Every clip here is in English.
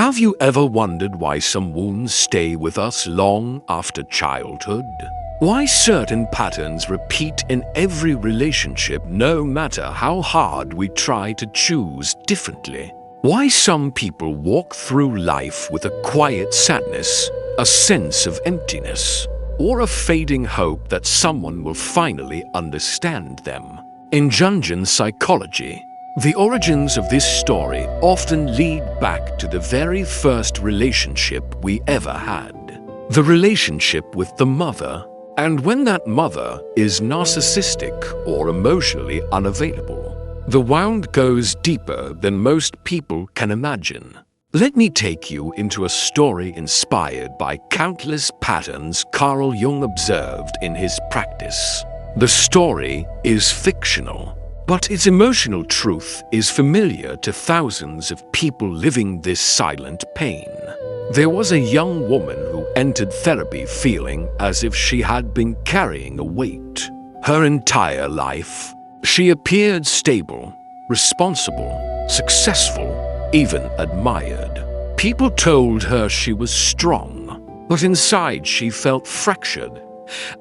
Have you ever wondered why some wounds stay with us long after childhood? Why certain patterns repeat in every relationship no matter how hard we try to choose differently? Why some people walk through life with a quiet sadness, a sense of emptiness, or a fading hope that someone will finally understand them? In Jungian psychology, the origins of this story often lead back to the very first relationship we ever had. The relationship with the mother. And when that mother is narcissistic or emotionally unavailable, the wound goes deeper than most people can imagine. Let me take you into a story inspired by countless patterns Carl Jung observed in his practice. The story is fictional, but its emotional truth is familiar to thousands of people living this silent pain. There was a young woman who entered therapy feeling as if she had been carrying a weight. Her entire life, she appeared stable, responsible, successful, even admired. People told her she was strong, but inside she felt fractured,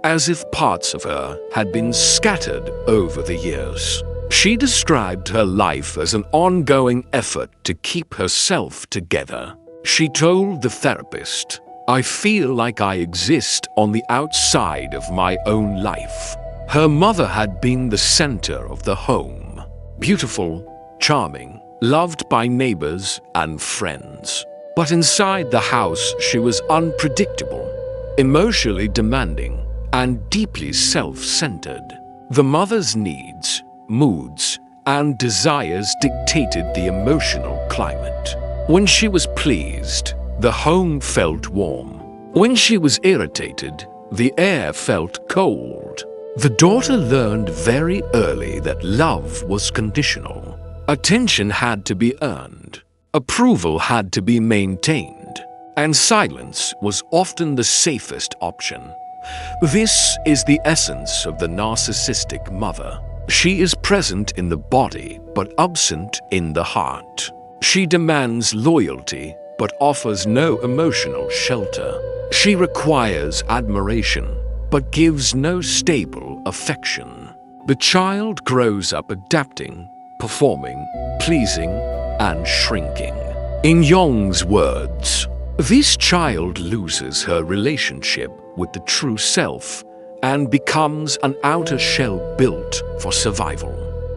as if parts of her had been scattered over the years. She described her life as an ongoing effort to keep herself together. She told the therapist, "I feel like I exist on the outside of my own life." Her mother had been the center of the home. Beautiful, charming, loved by neighbors and friends. But inside the house, she was unpredictable, emotionally demanding, and deeply self-centered. The mother's needs, moods, and desires dictated the emotional climate. When she was pleased, the home felt warm. When she was irritated, the air felt cold. The daughter learned very early that love was conditional. Attention had to be earned, approval had to be maintained, and silence was often the safest option. This is the essence of the narcissistic mother. She is present in the body but absent in the heart. She demands loyalty but offers no emotional shelter. She requires admiration but gives no stable affection. The child grows up adapting, performing, pleasing, and shrinking. In Jung's words, this child loses her relationship with the true self and becomes an outer shell built for survival.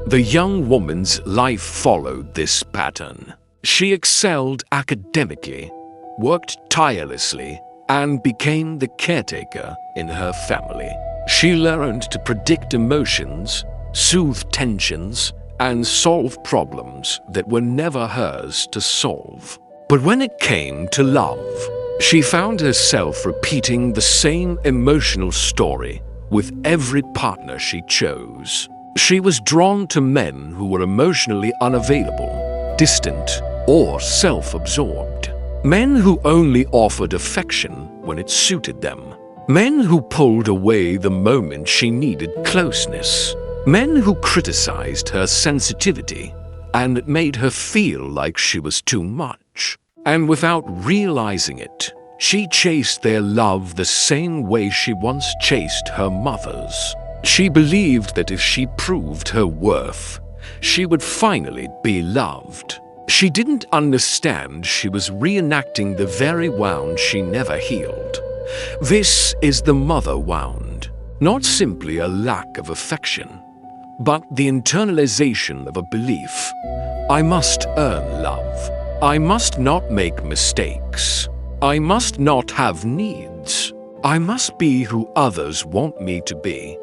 The young woman's life followed this pattern. She excelled academically, worked tirelessly, and became the caretaker in her family. She learned to predict emotions, soothe tensions, and solve problems that were never hers to solve. But when it came to love, she found herself repeating the same emotional story with every partner she chose. She was drawn to men who were emotionally unavailable, distant, or self-absorbed. Men who only offered affection when it suited them. Men who pulled away the moment she needed closeness. Men who criticized her sensitivity and made her feel like she was too much. And without realizing it, she chased their love the same way she once chased her mother's. She believed that if she proved her worth, she would finally be loved. She didn't understand she was reenacting the very wound she never healed. This is the mother wound, not simply a lack of affection, but the internalization of a belief. I must earn love. I must not make mistakes. I must not have needs. I must be who others want me to be.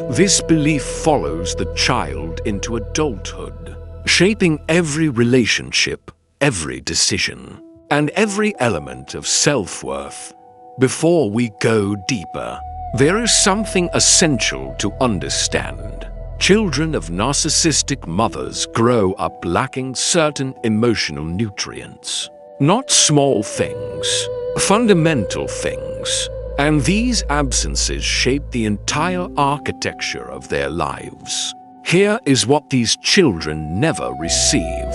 This belief follows the child into adulthood, shaping every relationship, every decision, and every element of self-worth. Before we go deeper, there is something essential to understand. Children of narcissistic mothers grow up lacking certain emotional nutrients. Not small things, fundamental things. And these absences shape the entire architecture of their lives. Here is what these children never receive.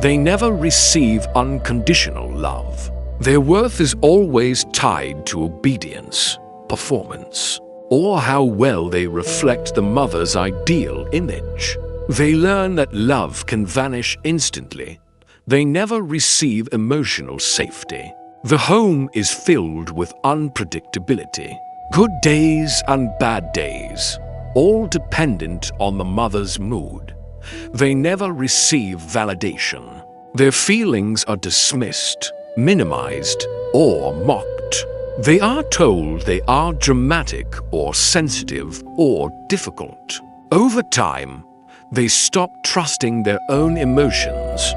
They never receive unconditional love. Their worth is always tied to obedience, performance, or how well they reflect the mother's ideal image. They learn that love can vanish instantly. They never receive emotional safety. The home is filled with unpredictability, good days and bad days, all dependent on the mother's mood. They never receive validation. Their feelings are dismissed, minimized, or mocked. They are told they are dramatic or sensitive or difficult. Over time, they stop trusting their own emotions.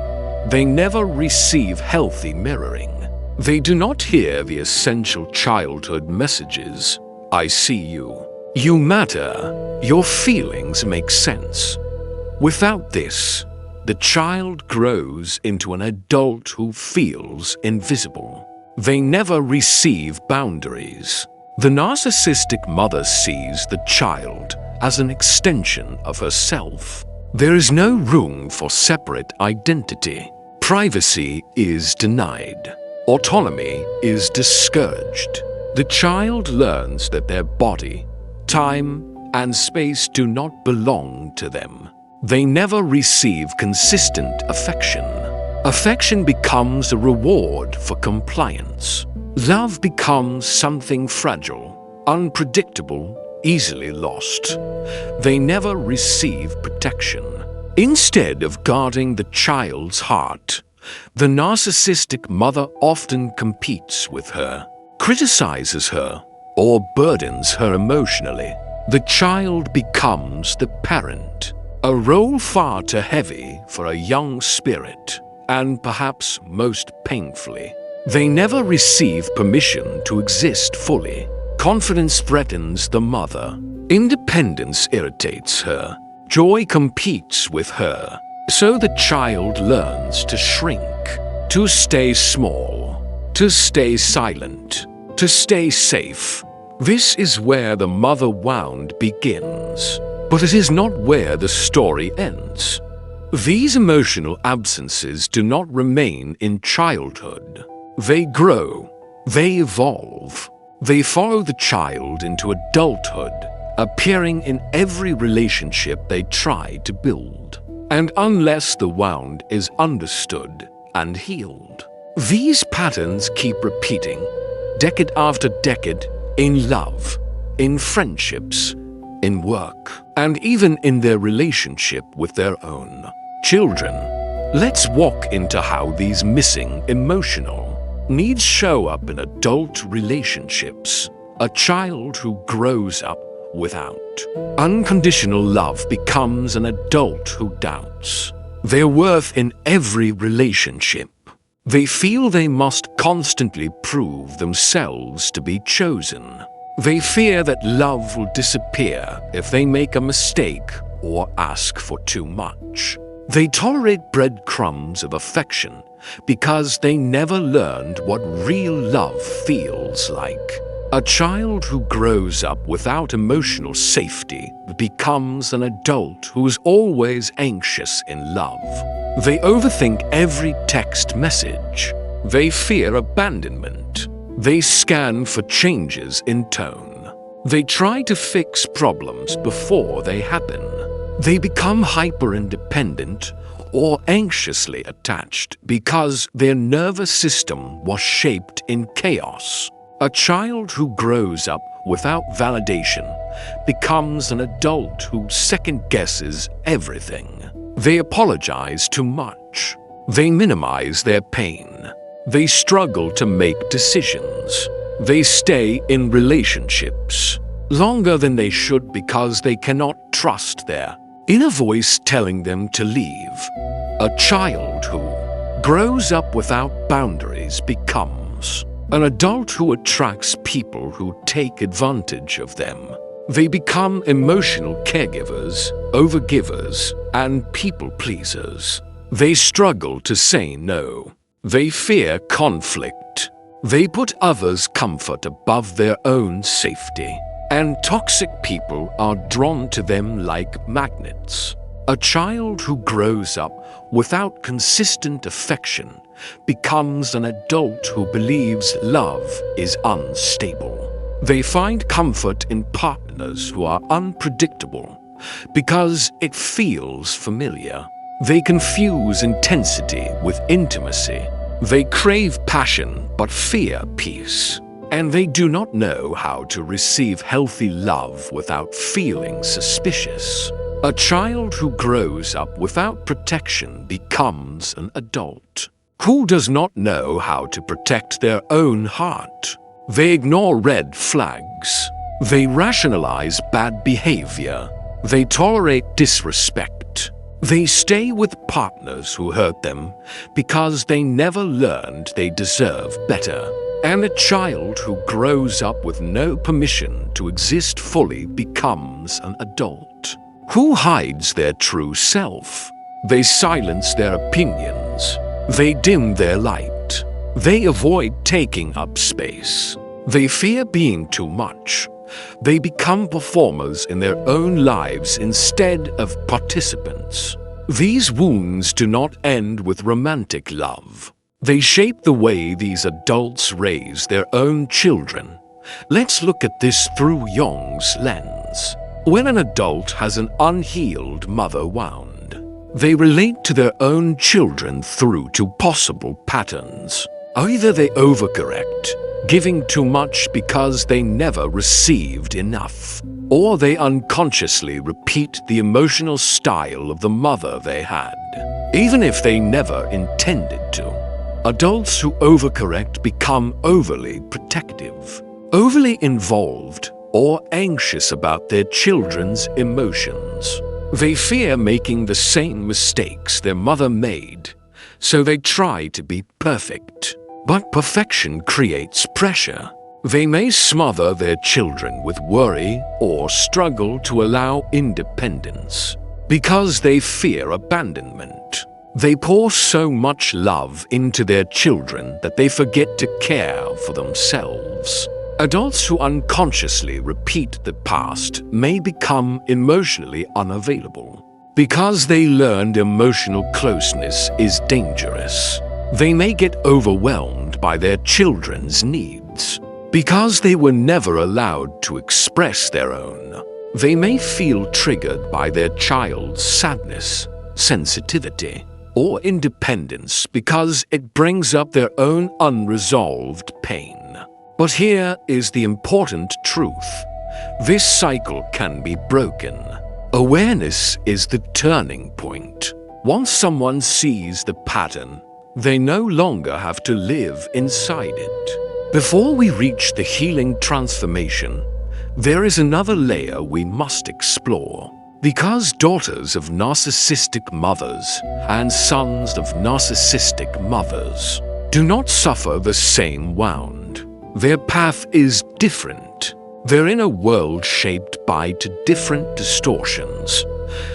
They never receive healthy mirroring. They do not hear the essential childhood messages. I see you. You matter. Your feelings make sense. Without this, the child grows into an adult who feels invisible. They never receive boundaries. The narcissistic mother sees the child as an extension of herself. There is no room for separate identity. Privacy is denied. Autonomy is discouraged. The child learns that their body, time, and space do not belong to them. They never receive consistent affection. Affection becomes a reward for compliance. Love becomes something fragile, unpredictable, easily lost. They never receive protection. Instead of guarding the child's heart, the narcissistic mother often competes with her, criticizes her, or burdens her emotionally. The child becomes the parent, a role far too heavy for a young spirit, and perhaps most painfully. They never receive permission to exist fully. Confidence threatens the mother. Independence irritates her. Joy competes with her. So the child learns to shrink, to stay small, to stay silent, to stay safe. This is where the mother wound begins. But it is not where the story ends. These emotional absences do not remain in childhood. They grow, they evolve, they follow the child into adulthood, appearing in every relationship they try to build. And unless the wound is understood and healed, these patterns keep repeating, decade after decade, in love, in friendships, in work, and even in their relationship with their own children. Let's walk into how these missing emotional needs show up in adult relationships. A child who grows up without unconditional love becomes an adult who doubts their worth in every relationship. They feel they must constantly prove themselves to be chosen. They fear that love will disappear if they make a mistake or ask for too much. They tolerate breadcrumbs of affection because they never learned what real love feels like. A child who grows up without emotional safety becomes an adult who is always anxious in love. They overthink every text message. They fear abandonment. They scan for changes in tone. They try to fix problems before they happen. They become hyper-independent or anxiously attached because their nervous system was shaped in chaos. A child who grows up without validation becomes an adult who second-guesses everything. They apologize too much. They minimize their pain. They struggle to make decisions. They stay in relationships longer than they should because they cannot trust their inner voice telling them to leave. A child who grows up without boundaries becomes an adult who attracts people who take advantage of them. They become emotional caregivers, overgivers, and people pleasers. They struggle to say no. They fear conflict. They put others' comfort above their own safety. And toxic people are drawn to them like magnets. A child who grows up without consistent affection becomes an adult who believes love is unstable. They find comfort in partners who are unpredictable because it feels familiar. They confuse intensity with intimacy. They crave passion but fear peace. And they do not know how to receive healthy love without feeling suspicious. A child who grows up without protection becomes an adult who does not know how to protect their own heart. They ignore red flags. They rationalize bad behavior. They tolerate disrespect. They stay with partners who hurt them because they never learned they deserve better. And a child who grows up with no permission to exist fully becomes an adult who hides their true self. They silence their opinions. They dim their light. They avoid taking up space. They fear being too much. They become performers in their own lives instead of participants. These wounds do not end with romantic love. They shape the way these adults raise their own children. Let's look at this through Jung's lens. When an adult has an unhealed mother wound, they relate to their own children through two possible patterns. Either they overcorrect, giving too much because they never received enough, or they unconsciously repeat the emotional style of the mother they had, even if they never intended to. Adults who overcorrect become overly protective, overly involved, or anxious about their children's emotions. They fear making the same mistakes their mother made, so they try to be perfect. But perfection creates pressure. They may smother their children with worry or struggle to allow independence because they fear abandonment. They pour so much love into their children that they forget to care for themselves. Adults who unconsciously repeat the past may become emotionally unavailable because they learned emotional closeness is dangerous. They may get overwhelmed by their children's needs because they were never allowed to express their own. They may feel triggered by their child's sadness, sensitivity, or independence because it brings up their own unresolved pain. But here is the important truth. This cycle can be broken. Awareness is the turning point. Once someone sees the pattern, they no longer have to live inside it. Before we reach the healing transformation, there is another layer we must explore. Because daughters of narcissistic mothers and sons of narcissistic mothers do not suffer the same wound, their path is different. They're in a world shaped by two different distortions.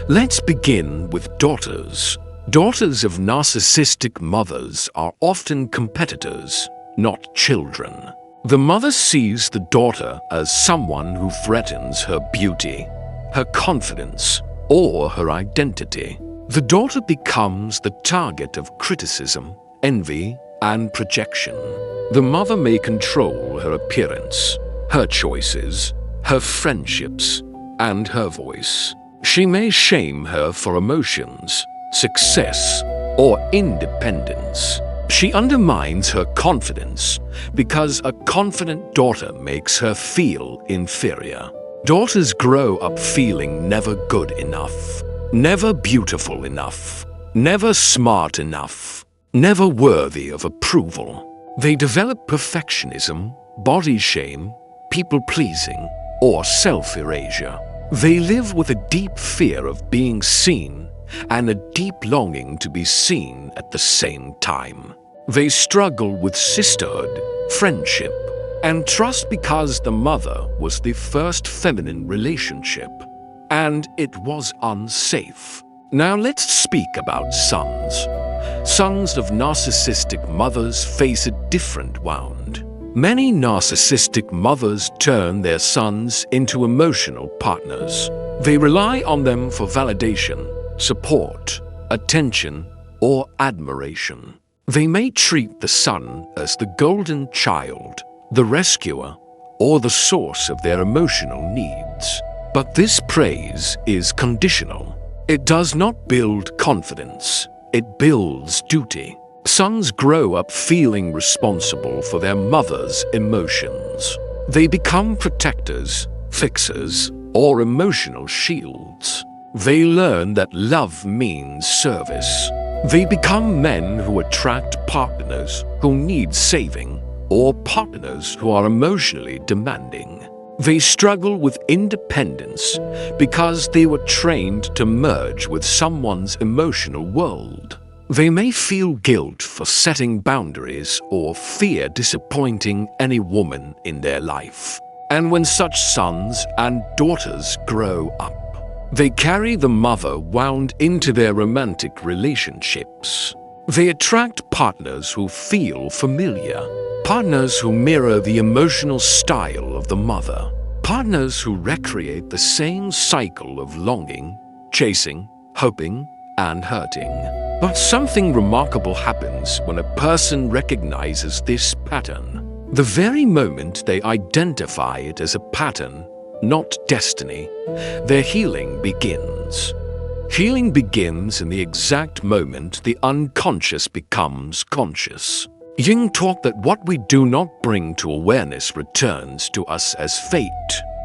Let's begin with daughters. Daughters of narcissistic mothers are often competitors, not children. The mother sees the daughter as someone who threatens her beauty, her confidence, or her identity. The daughter becomes the target of criticism, envy, and projection. The mother may control her appearance, her choices, her friendships, and her voice. She may shame her for emotions, success, or independence. She undermines her confidence because a confident daughter makes her feel inferior. Daughters grow up feeling never good enough, never beautiful enough, never smart enough, never worthy of approval. They develop perfectionism, body shame, people-pleasing, or self-erasure. They live with a deep fear of being seen and a deep longing to be seen at the same time. They struggle with sisterhood, friendship, and trust because the mother was the first feminine relationship, and it was unsafe. Now let's speak about sons. Sons of narcissistic mothers face a different wound. Many narcissistic mothers turn their sons into emotional partners. They rely on them for validation, support, attention, or admiration. They may treat the son as the golden child, the rescuer, or the source of their emotional needs. But this praise is conditional. It does not build confidence. It builds duty. Sons grow up feeling responsible for their mother's emotions. They become protectors, fixers, or emotional shields. They learn that love means service. They become men who attract partners who need saving, or partners who are emotionally demanding. They struggle with independence because they were trained to merge with someone's emotional world. They may feel guilt for setting boundaries or fear disappointing any woman in their life. And when such sons and daughters grow up, they carry the mother wound into their romantic relationships. They attract partners who feel familiar, partners who mirror the emotional style of the mother, partners who recreate the same cycle of longing, chasing, hoping, and hurting. But something remarkable happens when a person recognizes this pattern. The very moment they identify it as a pattern, not destiny, their healing begins. Healing begins in the exact moment the unconscious becomes conscious. Jung taught that what we do not bring to awareness returns to us as fate.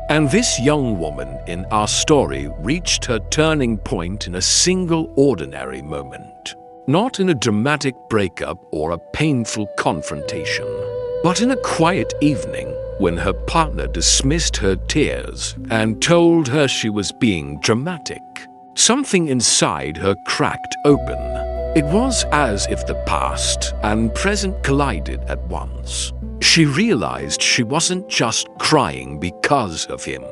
And this young woman in our story reached her turning point in a single ordinary moment. Not in a dramatic breakup or a painful confrontation, but in a quiet evening when her partner dismissed her tears and told her she was being dramatic. Something inside her cracked open. It was as if the past and present collided at once. She realized she wasn't just crying because of him.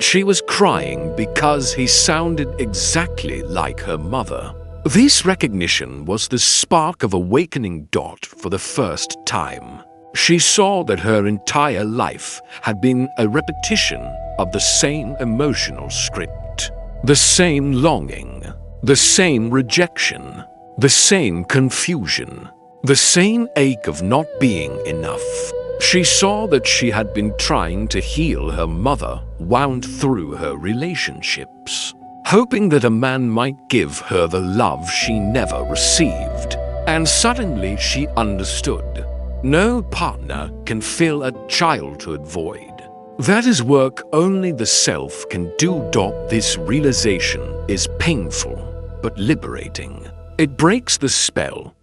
She was crying because he sounded exactly like her mother. This recognition was the spark of awakening Dot for the first time. She saw that her entire life had been a repetition of the same emotional script. The same longing, the same rejection, the same confusion, the same ache of not being enough. She saw that she had been trying to heal her mother wound through her relationships, hoping that a man might give her the love she never received. And suddenly she understood. No partner can fill a childhood void. That is work only the self can do. This realization is painful, but liberating. It breaks the spell.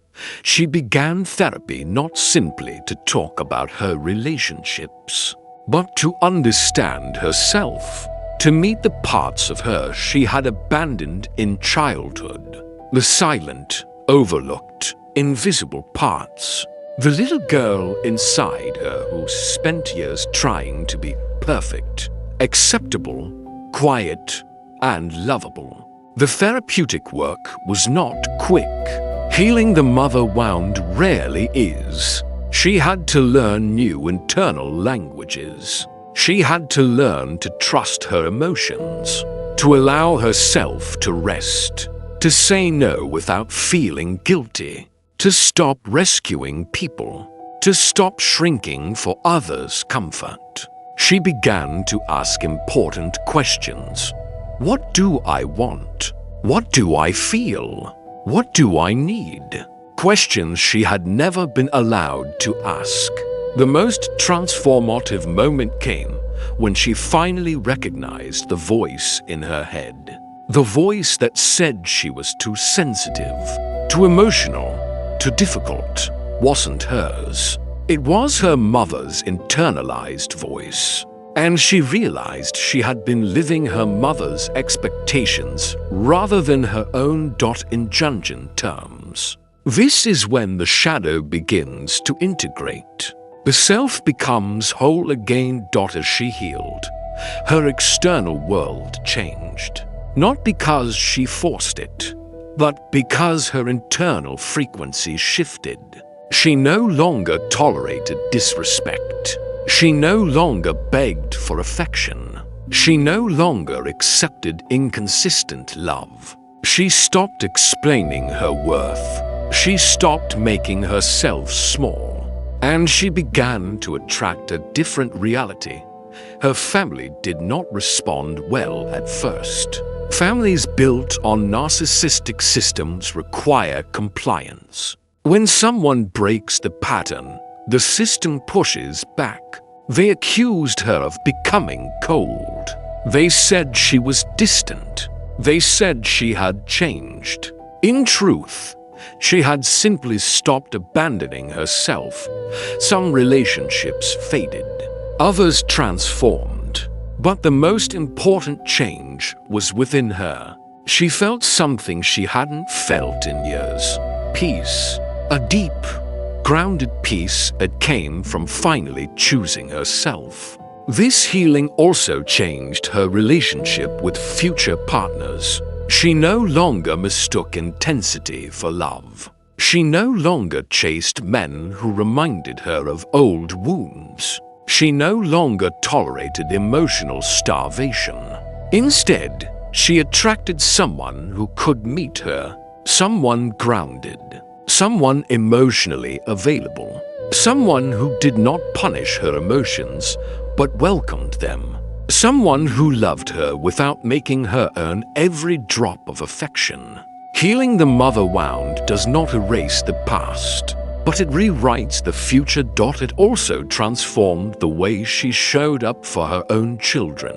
She began therapy not simply to talk about her relationships, but to understand herself, to meet the parts of her she had abandoned in childhood, the silent, overlooked, invisible parts. The little girl inside her who spent years trying to be perfect, acceptable, quiet, and lovable. The therapeutic work was not quick. Healing the mother wound rarely is. She had to learn new internal languages. She had to learn to trust her emotions, to allow herself to rest, to say no without feeling guilty, to stop rescuing people, to stop shrinking for others' comfort. She began to ask important questions. What do I want? What do I feel? What do I need? Questions she had never been allowed to ask. The most transformative moment came when she finally recognized the voice in her head. The voice that said she was too sensitive, too emotional, too difficult, wasn't hers. It was her mother's internalized voice. And she realized she had been living her mother's expectations rather than her own. In Jungian terms. This is when the shadow begins to integrate. The self becomes whole again. As she healed, her external world changed. Not because she forced it, but because her internal frequency shifted. She no longer tolerated disrespect. She no longer begged for affection. She no longer accepted inconsistent love. She stopped explaining her worth. She stopped making herself small. And she began to attract a different reality. Her family did not respond well at first. Families built on narcissistic systems require compliance. When someone breaks the pattern, the system pushes back. They accused her of becoming cold. They said she was distant. They said she had changed. In truth, she had simply stopped abandoning herself. Some relationships faded. Others transformed. But the most important change was within her. She felt something she hadn't felt in years. Peace. A deep, grounded peace that came from finally choosing herself. This healing also changed her relationship with future partners. She no longer mistook intensity for love. She no longer chased men who reminded her of old wounds. She no longer tolerated emotional starvation. Instead, she attracted someone who could meet her, someone grounded, someone emotionally available, someone who did not punish her emotions but welcomed them, someone who loved her without making her earn every drop of affection. Healing the mother wound does not erase the past, but it rewrites the future. It also transformed the way she showed up for her own children.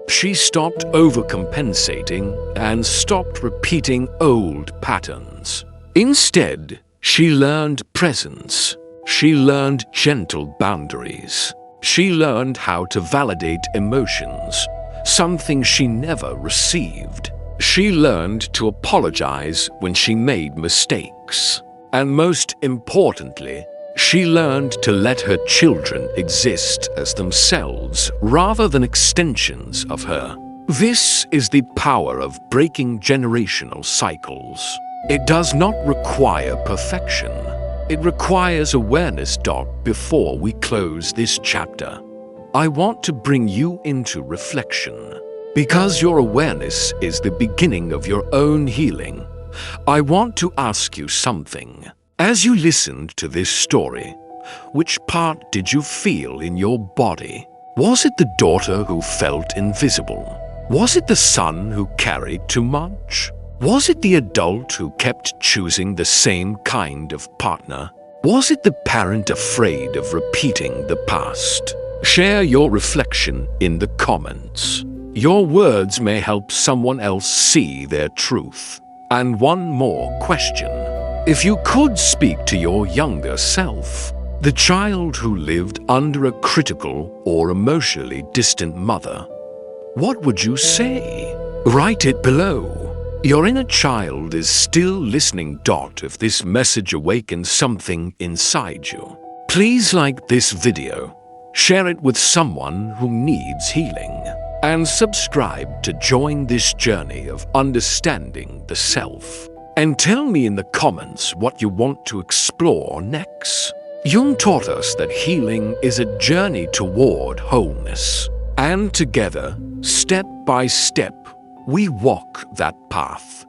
She stopped overcompensating and stopped repeating old patterns. Instead, she learned presence. She learned gentle boundaries. She learned how to validate emotions, something she never received. She learned to apologize when she made mistakes. And most importantly, she learned to let her children exist as themselves rather than extensions of her. This is the power of breaking generational cycles. It does not require perfection. It requires awareness. Before we close this chapter, I want to bring you into reflection. Because your awareness is the beginning of your own healing, I want to ask you something. As you listened to this story, which part did you feel in your body? Was it the daughter who felt invisible? Was it the son who carried too much? Was it the adult who kept choosing the same kind of partner? Was it the parent afraid of repeating the past? Share your reflection in the comments. Your words may help someone else see their truth. And one more question. If you could speak to your younger self, the child who lived under a critical or emotionally distant mother, what would you say? Write it below. Your inner child is still listening. If this message awakens something inside you, please like this video, share it with someone who needs healing, and subscribe to join this journey of understanding the self. And tell me in the comments what you want to explore next. Jung taught us that healing is a journey toward wholeness, and together, step by step, we walk that path.